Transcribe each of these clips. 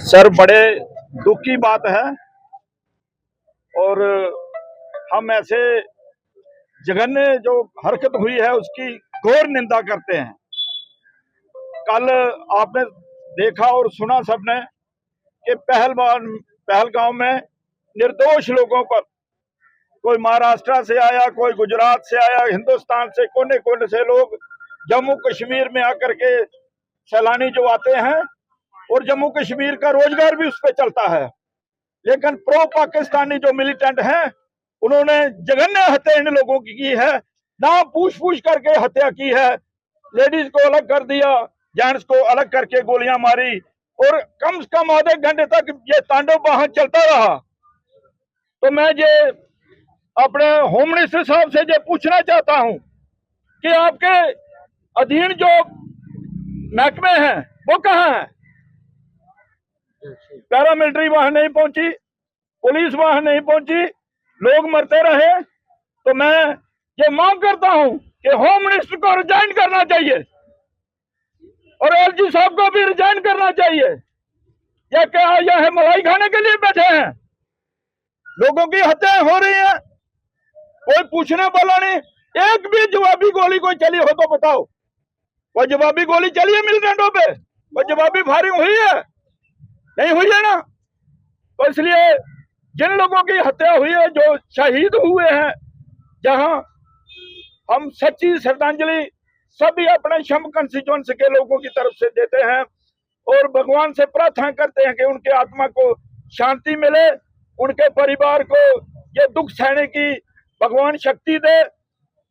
Sir, बड़े दुख की बात है और हम ऐसे जघन्य जो हरकत हुई है उसकी घोर निंदा करते हैं। कल आपने देखा और सुना सबने कि पहलगांव में निर्दोष लोगों पर, कोई महाराष्ट्र से आया, कोई गुजरात से आया, हिंदुस्तान से कोने कोने से लोग जम्मू कश्मीर में आकर के सैलानी जो आते हैं और जम्मू कश्मीर का रोजगार भी उस पर चलता है, लेकिन प्रो पाकिस्तानी जो मिलिटेंट हैं उन्होंने जघन्य हत्या इन लोगों की है। ना पूछ करके हत्या की है, लेडीज को अलग कर दिया, जेंट्स को अलग करके गोलियां मारी और कम से कम आधे घंटे तक ये तांडव वहां चलता रहा। तो मैं ये अपने होम मिनिस्टर साहब से ये पूछना चाहता हूं कि आपके अधीन जो महकमे हैं वो कहाँ हैं? पैरामिलिट्री वहां नहीं पहुंची, पुलिस वहां नहीं पहुंची, लोग मरते रहे। तो मैं ये मांग करता हूं कि होम मिनिस्टर को रिजाइन करना चाहिए और एलजी साहब को भी रिजाइन करना चाहिए। या क्या यह मलाई खाने के लिए बैठे हैं? लोगों की हत्याएं हो रही हैं, कोई पूछने वाला नहीं। एक भी जवाबी गोली कोई चली हो तो बताओ, कोई जवाबी गोली चली है मिलिटेंटों पे? कोई जवाबी फायरिंग हुई है? नहीं हुई है ना। तो इसलिए जिन लोगों की हत्या हुई है, जो शहीद हुए हैं, जहां हम सच्ची श्रद्धांजलि सभी अपने शम कंस्टिट्यूएंसी के लोगों की तरफ से देते हैं और भगवान से प्रार्थना करते हैं कि उनके आत्मा को शांति मिले, उनके परिवार को ये दुख सहने की भगवान शक्ति दे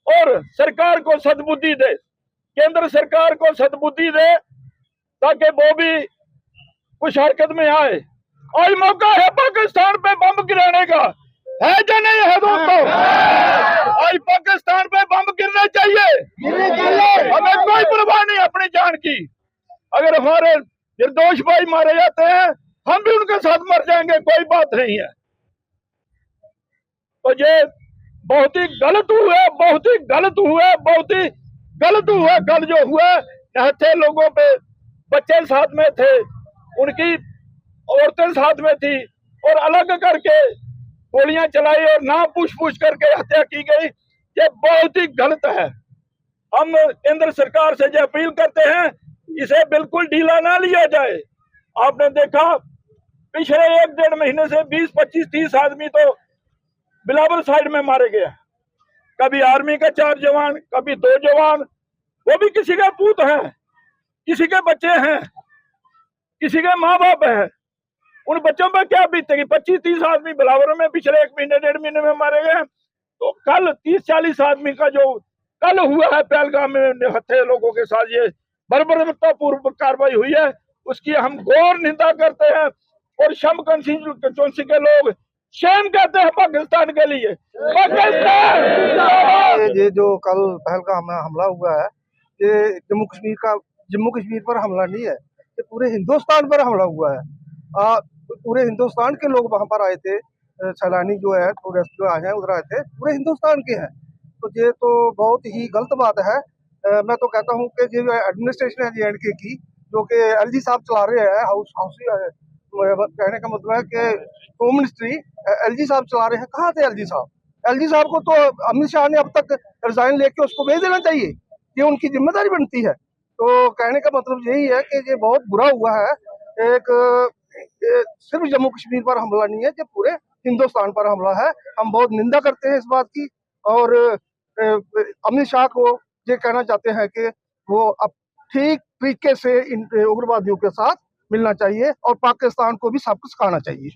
और सरकार को सद्बुद्धि दे, केंद्र सरकार को सद्बुद्धि दे, ताकि वो भी कुछ हरकत में आए। आज मौका है पाकिस्तान पे बम गिराने का, है या नहीं है दोस्तों? आज पाकिस्तान पे बम गिरने चाहिए, हमें कोई परवाह नहीं अपनी जान की। अगर हमारे निर्दोष भाई मारे जाते हैं, हम भी उनके साथ मर जाएंगे, कोई बात नहीं है। तो ये बहुत ही गलत हुआ, बहुत ही गलत हुआ, बहुत ही गलत हुआ। कल जो हुआ, थे लोगों पे, बच्चे साथ में थे, उनकी औरतें साथ में थी और अलग करके गोलियां चलाई और ना पूछ करके हत्या की गई। ये बहुत ही गलत है। हम केंद्र सरकार से जो अपील करते हैं, इसे बिल्कुल ढीला ना लिया जाए। आपने देखा पिछले 1-1.5 महीने से 20, 25, 30 आदमी तो बिलावल साइड में मारे गया। कभी आर्मी का 4 जवान, कभी 2 जवान, वो भी किसी के पूत हैं, किसी के बच्चे हैं, किसी के माँ बाप हैं। उन बच्चों पर क्या बीतेगी? 25-30 आदमी बिलावर में पिछले 1 महीने 1.5 महीने में मारे गए। तो कल 30-40 आदमी का जो कल हुआ है पहलगाम में हत्या लोगों के साथ, ये बर्बरतापूर्वक कार्रवाई हुई है, उसकी हम घोर निंदा करते हैं। और शम कंस्टिट्यूएंसी के लोग शेम कहते हैं पाकिस्तान के लिए। पाकिस्तान ये जो कल पहलगाम में हमला हुआ है, ये जम्मू कश्मीर पर हमला नहीं है, ये पूरे हिंदुस्तान पर हमला हुआ है। पूरे हिंदुस्तान के लोग वहां पर आए थे, सैलानी जो है, टूरिस्ट जो आए हैं उधर आए थे, पूरे हिंदुस्तान के हैं। तो ये तो बहुत ही गलत बात है। मैं तो कहता हूँ कि जो एडमिनिस्ट्रेशन है JNK की, जो कि LG साहब चला रहे हैं, कहने का मतलब है कि होम मिनिस्ट्री LG साहब चला रहे हैं। कहाँ थे LG साहब? LG साहब को तो अमित शाह ने अब तक रिजाइन लेके उसको भेज देना चाहिए, ये उनकी जिम्मेदारी बनती है। तो कहने का मतलब यही है कि ये बहुत बुरा हुआ है। सिर्फ जम्मू कश्मीर पर हमला नहीं है, ये पूरे हिंदुस्तान पर हमला है। हम बहुत निंदा करते हैं इस बात की और अमित शाह को ये कहना चाहते हैं कि वो अब ठीक तरीके से इन उग्रवादियों के साथ मिलना चाहिए और पाकिस्तान को भी सबक सिखाना चाहिए।